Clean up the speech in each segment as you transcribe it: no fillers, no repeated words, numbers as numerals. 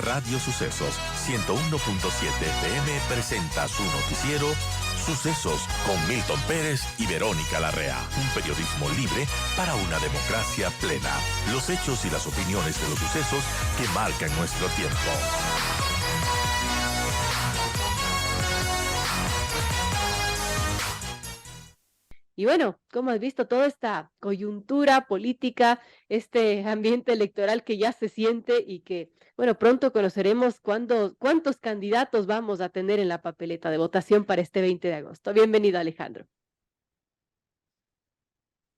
Radio Sucesos 101.7 FM presenta su noticiero Sucesos con Milton Pérez y Verónica Larrea. Un periodismo libre para una democracia plena. Los hechos y las opiniones de los sucesos que marcan nuestro tiempo. Y bueno, como has visto, toda esta coyuntura política, este ambiente electoral que ya se siente y que, bueno, pronto conoceremos cuántos candidatos vamos a tener en la papeleta de votación para este 20 de agosto. Bienvenido, Alejandro.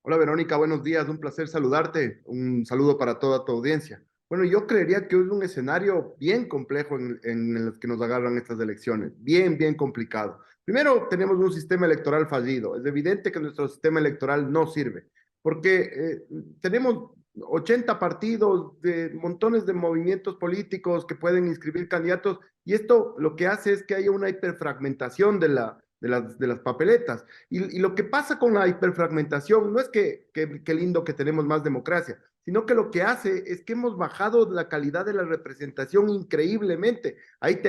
Hola Verónica, buenos días, un placer saludarte, un saludo para toda tu audiencia. Bueno, yo creería que es un escenario bien complejo en el que nos agarran estas elecciones, bien complicado. Primero, tenemos un sistema electoral fallido. Es evidente que nuestro sistema electoral no sirve, porque tenemos 80 partidos, de montones de movimientos políticos que pueden inscribir candidatos, y esto lo que hace es que haya una hiperfragmentación de las papeletas. Y lo que pasa con la hiperfragmentación no es que lindo que tenemos más democracia, sino que lo que hace es que hemos bajado la calidad de la representación increíblemente. Ahí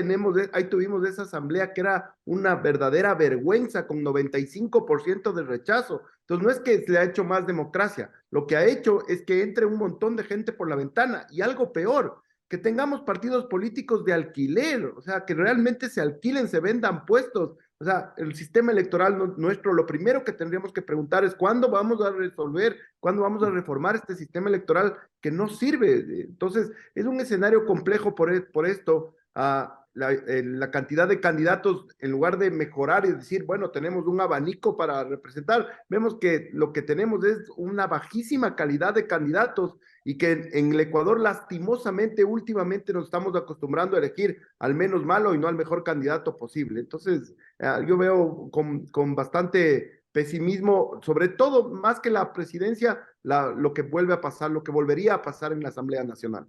tuvimos esa asamblea que era una verdadera vergüenza con 95% de rechazo. Entonces no es que se le ha hecho más democracia, lo que ha hecho es que entre un montón de gente por la ventana y algo peor, que tengamos partidos políticos de alquiler, o sea, que realmente se alquilen, se vendan puestos. O sea, el sistema electoral nuestro, lo primero que tendríamos que preguntar es cuándo vamos a resolver, cuándo vamos a reformar este sistema electoral que no sirve. Entonces, es un escenario complejo por esto. La cantidad de candidatos, en lugar de mejorar y decir, bueno, tenemos un abanico para representar, vemos que lo que tenemos es una bajísima calidad de candidatos y que en el Ecuador lastimosamente últimamente nos estamos acostumbrando a elegir al menos malo y no al mejor candidato posible. Entonces, yo veo con bastante pesimismo, sobre todo más que la presidencia, lo que vuelve a pasar, lo que volvería a pasar en la Asamblea Nacional.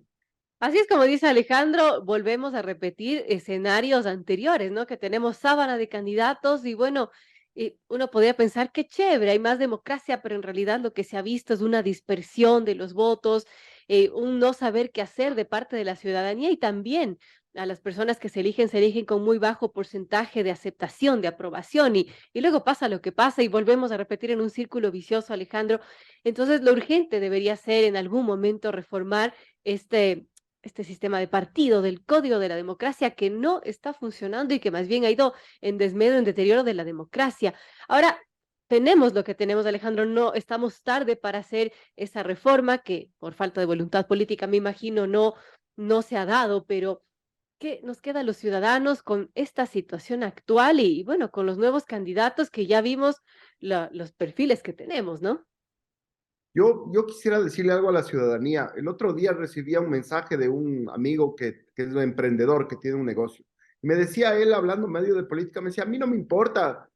Así es como dice Alejandro, volvemos a repetir escenarios anteriores, ¿no? Que tenemos sábana de candidatos y bueno, uno podría pensar que chévere, hay más democracia, pero en realidad lo que se ha visto es una dispersión de los votos, un no saber qué hacer de parte de la ciudadanía y también a las personas que se eligen con muy bajo porcentaje de aceptación, de aprobación y luego pasa lo que pasa y volvemos a repetir en un círculo vicioso, Alejandro. Entonces, lo urgente debería ser en algún momento reformar este sistema de partido, del código de la democracia que no está funcionando y que más bien ha ido en desmedro, en deterioro de la democracia. Ahora, tenemos lo que tenemos, Alejandro, no estamos tarde para hacer esa reforma que por falta de voluntad política, me imagino, no se ha dado, pero ¿qué nos queda a los ciudadanos con esta situación actual y bueno, con los nuevos candidatos que ya vimos los perfiles que tenemos, ¿no? Yo quisiera decirle algo a la ciudadanía. El otro día recibía un mensaje de un amigo que es un emprendedor, que tiene un negocio. Y me decía él, hablando medio de política, me decía, a mí no me importa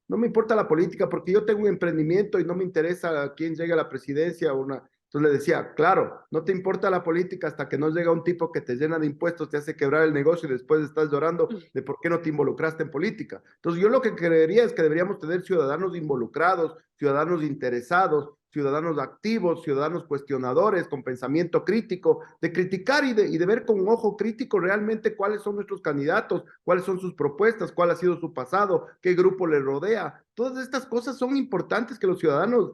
la política porque yo tengo un emprendimiento y no me interesa quién llegue a la presidencia o una. Entonces le decía, claro, no te importa la política hasta que no llega un tipo que te llena de impuestos, te hace quebrar el negocio y después estás llorando de por qué no te involucraste en política. Entonces yo lo que creería es que deberíamos tener ciudadanos involucrados, ciudadanos interesados, ciudadanos activos, ciudadanos cuestionadores, con pensamiento crítico, de criticar y de ver con un ojo crítico realmente cuáles son nuestros candidatos, cuáles son sus propuestas, cuál ha sido su pasado, qué grupo le rodea. Todas estas cosas son importantes que los ciudadanos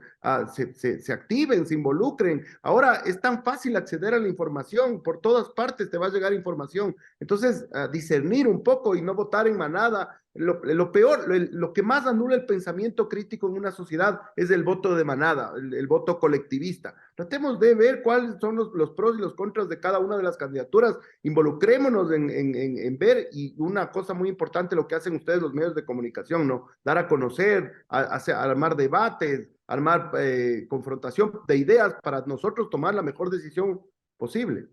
se activen, se involucren. Ahora es tan fácil acceder a la información, por todas partes te va a llegar información. Entonces, discernir un poco y no votar en manada. Lo peor, lo que más anula el pensamiento crítico en una sociedad es el voto de manada, el voto colectivista. Tratemos de ver cuáles son los pros y los contras de cada una de las candidaturas, involucrémonos en ver, y una cosa muy importante lo que hacen ustedes los medios de comunicación, ¿no? Dar a conocer, armar debates, armar confrontación de ideas para nosotros tomar la mejor decisión posible.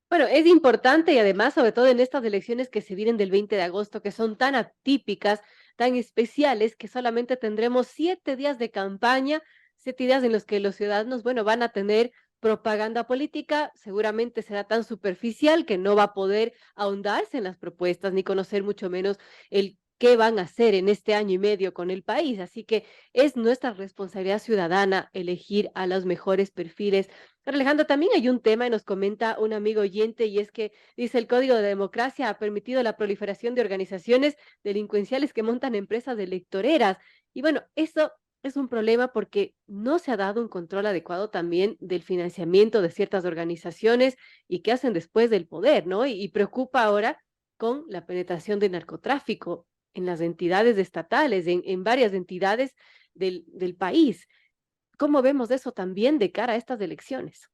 Bueno, es importante y además, sobre todo en estas elecciones que se vienen del 20 de agosto, que son tan atípicas, tan especiales, que solamente tendremos 7 días de campaña, 7 días en los que los ciudadanos, bueno, van a tener propaganda política, seguramente será tan superficial que no va a poder ahondarse en las propuestas ni conocer mucho menos el qué van a hacer en este año y medio con el país. Así que es nuestra responsabilidad ciudadana elegir a los mejores perfiles, Pero Alejandro, también hay un tema y nos comenta un amigo oyente y es que dice el Código de Democracia ha permitido la proliferación de organizaciones delincuenciales que montan empresas electoreras. Y bueno, eso es un problema porque no se ha dado un control adecuado también del financiamiento de ciertas organizaciones y qué hacen después del poder, ¿no? Y preocupa ahora con la penetración del narcotráfico en las entidades estatales, en varias entidades del país. ¿Cómo vemos eso también de cara a estas elecciones?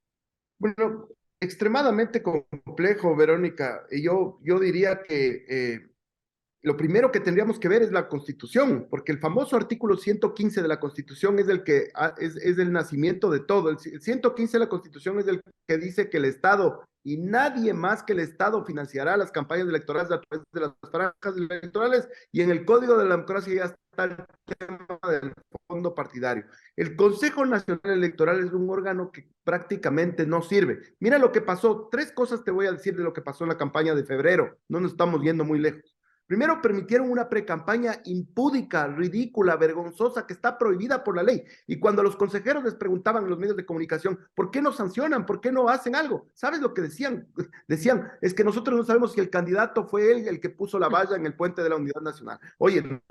Bueno, extremadamente complejo, Verónica. Y yo diría que lo primero que tendríamos que ver es la Constitución, porque el famoso artículo 115 de la Constitución es el que es el nacimiento de todo. El 115 de la Constitución es el que dice que el Estado y nadie más que el Estado financiará las campañas electorales a través de las franjas electorales, y en el Código de la Democracia ya está el tema del fondo partidario. El Consejo Nacional Electoral es un órgano que prácticamente no sirve. Mira lo que pasó, tres cosas te voy a decir de lo que pasó en la campaña de febrero, no nos estamos yendo muy lejos. Primero, permitieron una precampaña impúdica, ridícula, vergonzosa, que está prohibida por la ley. Y cuando los consejeros les preguntaban en los medios de comunicación, ¿por qué no sancionan? ¿Por qué no hacen algo? ¿Sabes lo que decían? Decían, es que nosotros no sabemos si el candidato fue él el que puso la valla en el puente de la Unidad Nacional. Oye, nos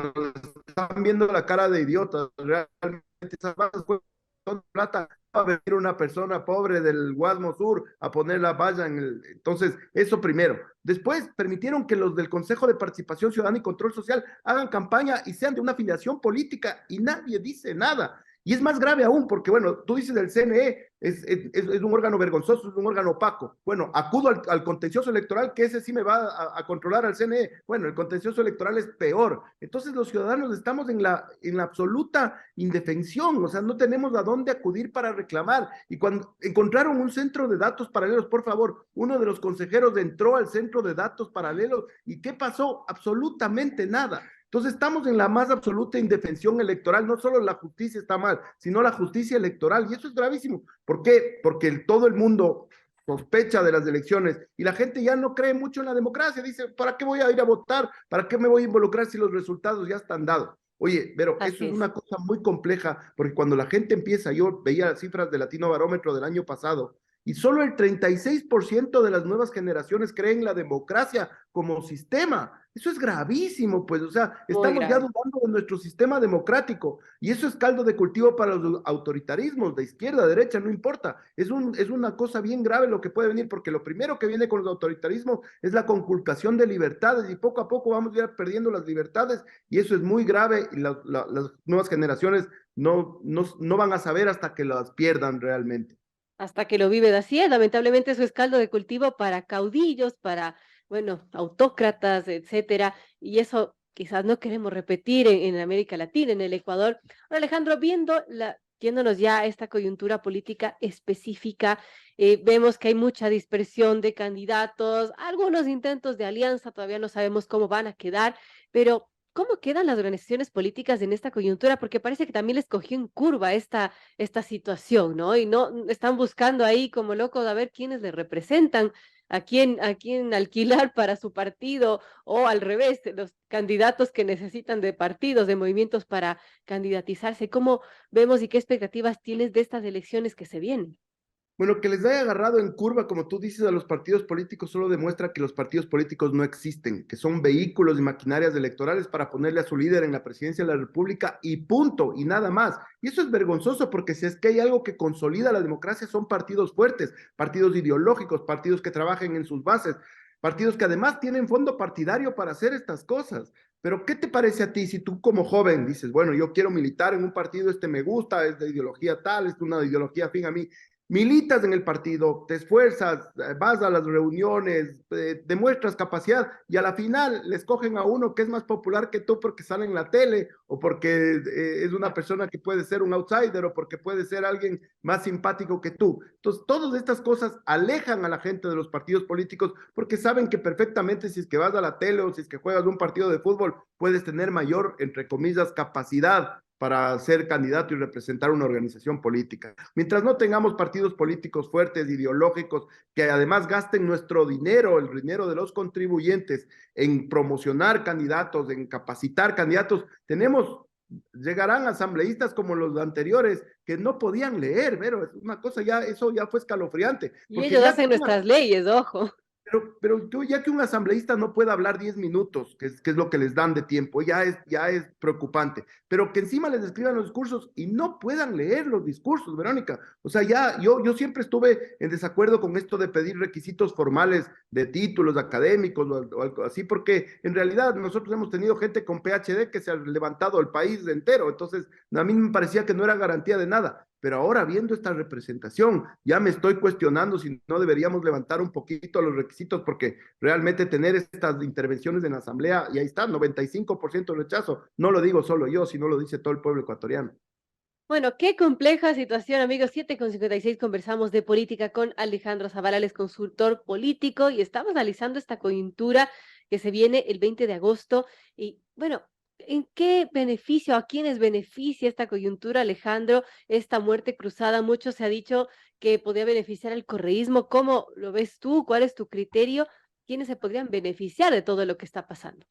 están viendo la cara de idiotas. Realmente esas vallas fueron plata a venir una persona pobre del Guasmo Sur a poner la valla en el... Entonces, eso primero. Después, permitieron que los del Consejo de Participación Ciudadana y Control Social hagan campaña y sean de una afiliación política y nadie dice nada. Y es más grave aún, porque bueno, tú dices del CNE, es un órgano vergonzoso, es un órgano opaco. Bueno, acudo al contencioso electoral, que ese sí me va a controlar al CNE. Bueno, el contencioso electoral es peor. Entonces los ciudadanos estamos en la absoluta indefensión, o sea, no tenemos a dónde acudir para reclamar. Y cuando encontraron un centro de datos paralelos, por favor, uno de los consejeros entró al centro de datos paralelos, ¿y qué pasó? Absolutamente nada. Entonces estamos en la más absoluta indefensión electoral, no solo la justicia está mal, sino la justicia electoral, y eso es gravísimo. ¿Por qué? Porque todo el mundo sospecha de las elecciones y la gente ya no cree mucho en la democracia, dice, ¿para qué voy a ir a votar? ¿Para qué me voy a involucrar si los resultados ya están dados? Oye, pero eso es una cosa muy compleja, porque cuando la gente empieza, yo veía las cifras del Latino Barómetro del año pasado, y solo el 36% de las nuevas generaciones creen en la democracia como sistema. Eso es gravísimo, pues, o sea, estamos ya dudando de nuestro sistema democrático, y eso es caldo de cultivo para los autoritarismos, de izquierda, derecha, no importa. Es una cosa bien grave lo que puede venir, porque lo primero que viene con los autoritarismos es la conculcación de libertades, y poco a poco vamos a ir perdiendo las libertades, y eso es muy grave, y las nuevas generaciones no van a saber hasta que las pierdan realmente. Hasta que lo vive así es, lamentablemente eso es caldo de cultivo para caudillos, para, bueno, autócratas, etcétera, y eso quizás no queremos repetir en América Latina, en el Ecuador. Ahora, Alejandro, viéndonos ya a esta coyuntura política específica, vemos que hay mucha dispersión de candidatos, algunos intentos de alianza, todavía no sabemos cómo van a quedar, pero ¿cómo quedan las organizaciones políticas en esta coyuntura? Porque parece que también les cogió en curva esta situación, ¿no? Y no están buscando ahí como locos a ver quiénes les representan, a quién alquilar para su partido, o al revés, los candidatos que necesitan de partidos, de movimientos para candidatizarse. ¿Cómo vemos y qué expectativas tienes de estas elecciones que se vienen? Bueno, que les haya agarrado en curva, como tú dices, a los partidos políticos solo demuestra que los partidos políticos no existen, que son vehículos y maquinarias electorales para ponerle a su líder en la presidencia de la República y punto, y nada más. Y eso es vergonzoso, porque si es que hay algo que consolida la democracia son partidos fuertes, partidos ideológicos, partidos que trabajen en sus bases, partidos que además tienen fondo partidario para hacer estas cosas. Pero ¿qué te parece a ti si tú como joven dices, bueno, yo quiero militar en un partido, este me gusta, es de ideología tal, es una ideología afín a mí? Militas en el partido, te esfuerzas, vas a las reuniones, demuestras capacidad, y a la final les cogen a uno que es más popular que tú porque sale en la tele, o porque es una persona que puede ser un outsider, o porque puede ser alguien más simpático que tú. Entonces, todas estas cosas alejan a la gente de los partidos políticos, porque saben que perfectamente si es que vas a la tele o si es que juegas un partido de fútbol, puedes tener mayor, entre comillas, capacidad para ser candidato y representar una organización política. Mientras no tengamos partidos políticos fuertes, ideológicos, que además gasten nuestro dinero, el dinero de los contribuyentes, en promocionar candidatos, en capacitar candidatos, tenemos llegarán asambleístas como los anteriores que no podían leer, pero es una cosa ya, eso ya fue escalofriante. Y ellos hacen nuestras leyes, ojo. Pero tú, ya que un asambleísta no puede hablar 10 minutos, que es lo que les dan de tiempo, ya es preocupante. Pero que encima les escriban los discursos y no puedan leer los discursos, Verónica. O sea, yo siempre estuve en desacuerdo con esto de pedir requisitos formales de títulos académicos o algo así, porque en realidad nosotros hemos tenido gente con PhD que se ha levantado el país entero. Entonces, a mí me parecía que no era garantía de nada. Pero ahora viendo esta representación, ya me estoy cuestionando si no deberíamos levantar un poquito los requisitos, porque realmente tener estas intervenciones en la asamblea, y ahí está, 95% de rechazo, no lo digo solo yo, sino lo dice todo el pueblo ecuatoriano. Bueno, qué compleja situación, amigos. 7:56 conversamos de política con Alejandro Zavala, él es consultor político y estamos analizando esta coyuntura que se viene el 20 de agosto. Y bueno, ¿en qué beneficio, a quiénes beneficia esta coyuntura, Alejandro? Esta muerte cruzada, mucho se ha dicho que podría beneficiar al correísmo. ¿Cómo lo ves tú? ¿Cuál es tu criterio? ¿Quiénes se podrían beneficiar de todo lo que está pasando?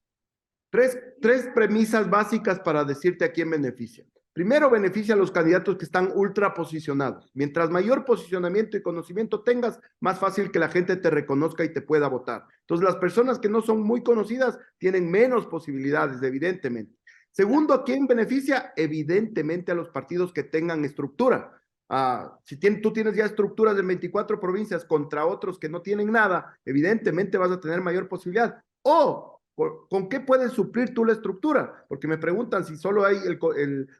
Tres premisas básicas para decirte a quién beneficia. Primero, beneficia a los candidatos que están ultra posicionados. Mientras mayor posicionamiento y conocimiento tengas, más fácil que la gente te reconozca y te pueda votar. Entonces, las personas que no son muy conocidas tienen menos posibilidades, evidentemente. Segundo, ¿a quién beneficia? Evidentemente a los partidos que tengan estructura. Si tú tienes ya estructuras en 24 provincias contra otros que no tienen nada, evidentemente vas a tener mayor posibilidad. ¿Con qué puedes suplir tú la estructura? Porque me preguntan si solo hay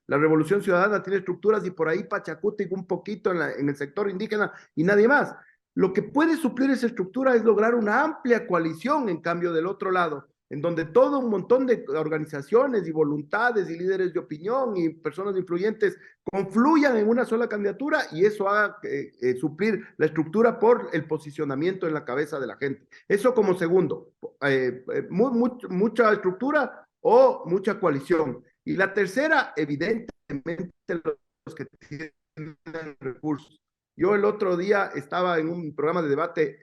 la Revolución Ciudadana tiene estructuras y por ahí Pachacuti un poquito en el sector indígena y nadie más. Lo que puede suplir esa estructura es lograr una amplia coalición, en cambio, del otro lado, en donde todo un montón de organizaciones y voluntades y líderes de opinión y personas influyentes confluyan en una sola candidatura y eso haga suplir la estructura por el posicionamiento en la cabeza de la gente. Eso como segundo, mucha estructura o mucha coalición. Y la tercera, evidentemente, los que tienen recursos. Yo el otro día estaba en un programa de debate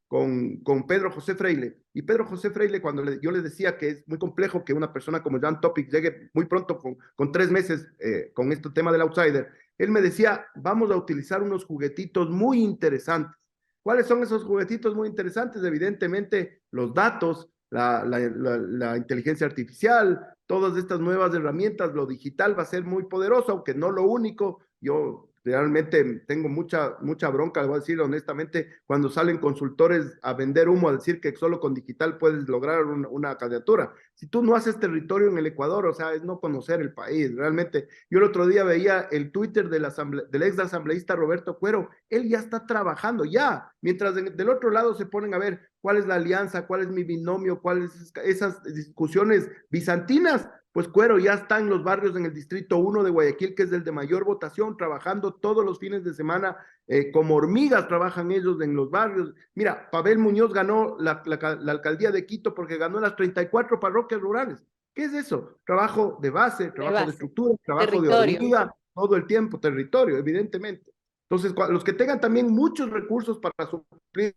con Pedro José Freile, y Pedro José Freile, cuando yo les decía que es muy complejo que una persona como Jan Topic llegue muy pronto con 3 meses con este tema del outsider, él me decía, vamos a utilizar unos juguetitos muy interesantes. ¿Cuáles son esos juguetitos muy interesantes? Evidentemente, los datos, la inteligencia artificial, todas estas nuevas herramientas, lo digital va a ser muy poderoso, aunque no lo único. Yo realmente tengo mucha bronca, le voy a decir honestamente, cuando salen consultores a vender humo, a decir que solo con digital puedes lograr una candidatura. Si tú no haces territorio en el Ecuador, o sea, es no conocer el país, realmente. Yo el otro día veía el Twitter del ex asambleísta Roberto Cuero, él ya está trabajando, ya, mientras del otro lado se ponen a ver cuál es la alianza, cuál es mi binomio, cuáles esas discusiones bizantinas. Pues Cuero ya está en los barrios en el distrito 1 de Guayaquil, que es el de mayor votación, trabajando todos los fines de semana, como hormigas trabajan ellos en los barrios. Mira, Pavel Muñoz ganó la alcaldía de Quito porque ganó las 34 parroquias rurales. ¿Qué es eso? Trabajo de base, trabajo de estructura, trabajo de hormiga, todo el tiempo, territorio, evidentemente. Entonces, los que tengan también muchos recursos para suplir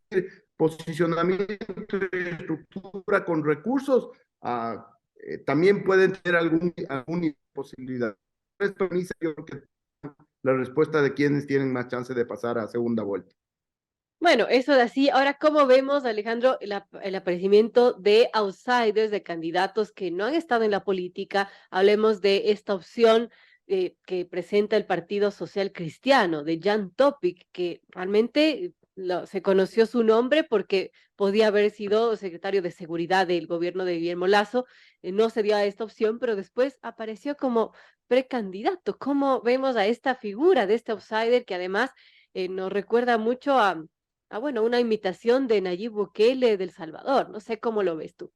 posicionamiento y estructura con recursos, también pueden tener alguna posibilidad. Yo creo que la respuesta de quienes tienen más chance de pasar a segunda vuelta. Bueno, eso de así. Ahora, ¿cómo vemos, Alejandro, el aparecimiento de outsiders, de candidatos que no han estado en la política? Hablemos de esta opción que presenta el Partido Social Cristiano, de Jan Topic, que realmente se conoció su nombre porque podía haber sido secretario de Seguridad del gobierno de Guillermo Lasso. No se dio a esta opción, pero después apareció como precandidato. ¿Cómo vemos a esta figura de este outsider que además nos recuerda mucho bueno, una imitación de Nayib Bukele del Salvador? No sé cómo lo ves tú.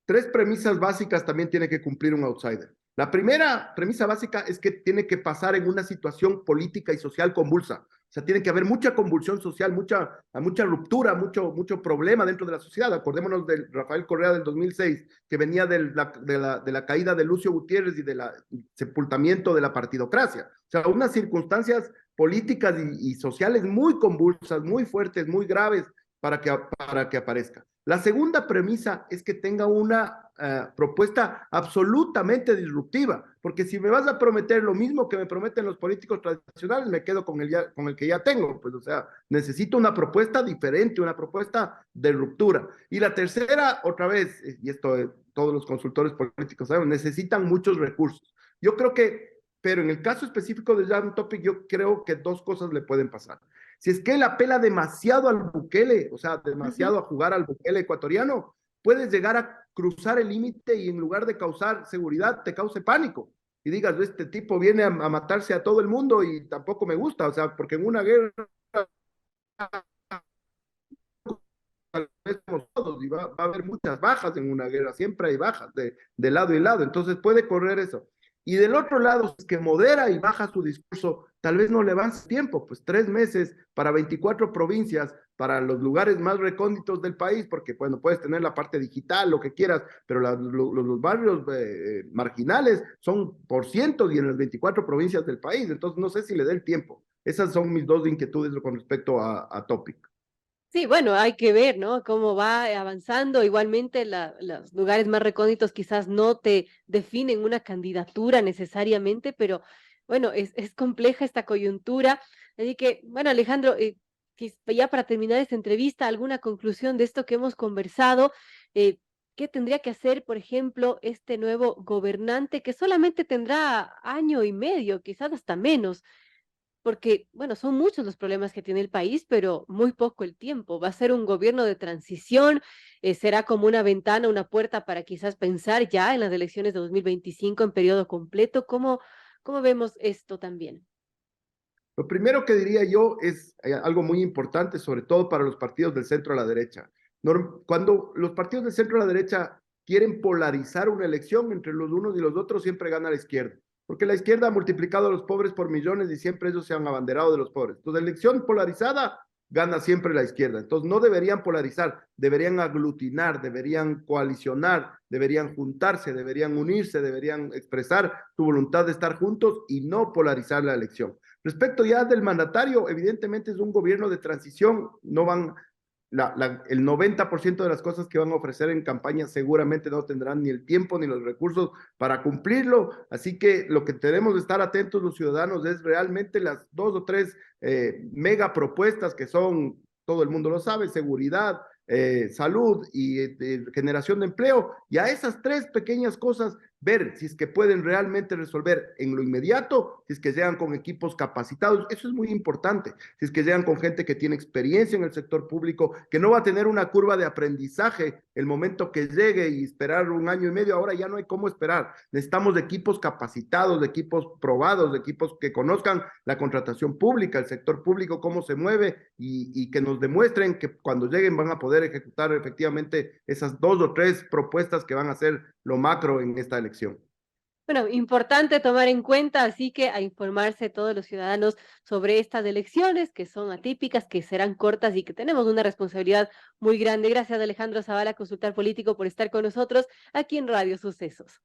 3 premisas básicas también tiene que cumplir un outsider. La primera premisa básica es que tiene que pasar en una situación política y social convulsa. O sea, tiene que haber mucha convulsión social, mucha ruptura, mucho problema dentro de la sociedad. Acordémonos de Rafael Correa del 2006, que venía de la caída de Lucio Gutiérrez y del sepultamiento de la partidocracia. O sea, unas circunstancias políticas y sociales muy convulsas, muy fuertes, muy graves, para que aparezca. La segunda premisa es que tenga una propuesta absolutamente disruptiva, porque si me vas a prometer lo mismo que me prometen los políticos tradicionales, me quedo con el que ya tengo, pues o sea, necesito una propuesta diferente, una propuesta de ruptura. Y la tercera, otra vez, y esto todos los consultores políticos saben, necesitan muchos recursos. Yo creo que, pero en el caso específico de Jan Topic, yo creo que dos cosas le pueden pasar. Si es que él apela demasiado al Bukele, o sea, demasiado a jugar al Bukele ecuatoriano, puedes llegar a cruzar el límite y en lugar de causar seguridad, te cause pánico. Y digas, este tipo viene a matarse a todo el mundo y tampoco me gusta, o sea, porque en una guerra tal vez todos y va a haber muchas bajas en una guerra, siempre hay bajas de lado y lado, entonces puede correr eso. Y del otro lado, es que modera y baja su discurso, tal vez no le avance tiempo, pues 3 meses para 24 provincias, para los lugares más recónditos del país, porque bueno, puedes tener la parte digital, lo que quieras, pero los barrios marginales son por cientos y en las 24 provincias del país, entonces no sé si le dé el tiempo. Esas son mis dos inquietudes con respecto a Topic. Sí, bueno, hay que ver, ¿no? Cómo va avanzando. Igualmente, los lugares más recónditos quizás no te definen una candidatura necesariamente, pero bueno, es compleja esta coyuntura. Así que, bueno, Alejandro, ya para terminar esta entrevista, ¿alguna conclusión de esto que hemos conversado? ¿Qué tendría que hacer, por ejemplo, este nuevo gobernante que solamente tendrá año y medio, quizás hasta menos? Porque, bueno, son muchos los problemas que tiene el país, pero muy poco el tiempo. Va a ser un gobierno de transición, será como una ventana, una puerta para quizás pensar ya en las elecciones de 2025 en periodo completo. ¿Cómo vemos esto también? Lo primero que diría yo es algo muy importante, sobre todo para los partidos del centro a la derecha. Cuando los partidos del centro a la derecha quieren polarizar una elección entre los unos y los otros, siempre gana la izquierda. Porque la izquierda ha multiplicado a los pobres por millones y siempre ellos se han abanderado de los pobres. Entonces, elección polarizada gana siempre la izquierda. Entonces, no deberían polarizar, deberían aglutinar, deberían coalicionar, deberían juntarse, deberían unirse, deberían expresar su voluntad de estar juntos y no polarizar la elección. Respecto ya del mandatario, evidentemente es un gobierno de transición, no van, el 90% de las cosas que van a ofrecer en campaña seguramente no tendrán ni el tiempo ni los recursos para cumplirlo, así que lo que tenemos de estar atentos los ciudadanos es realmente las 2 o 3 mega propuestas que son, todo el mundo lo sabe, seguridad, salud y generación de empleo, y a esas 3 pequeñas cosas ver si es que pueden realmente resolver en lo inmediato, si es que llegan con equipos capacitados, eso es muy importante, si es que llegan con gente que tiene experiencia en el sector público, que no va a tener una curva de aprendizaje el momento que llegue y esperar un año y medio, ahora ya no hay cómo esperar, necesitamos de equipos capacitados, de equipos probados, de equipos que conozcan la contratación pública, el sector público, cómo se mueve y que nos demuestren que cuando lleguen van a poder ejecutar efectivamente esas 2 o 3 propuestas que van a ser lo macro en esta elección. Bueno, importante tomar en cuenta, así que a informarse todos los ciudadanos sobre estas elecciones que son atípicas, que serán cortas y que tenemos una responsabilidad muy grande. Gracias, Alejandro Zavala, consultor político, por estar con nosotros aquí en Radio Sucesos.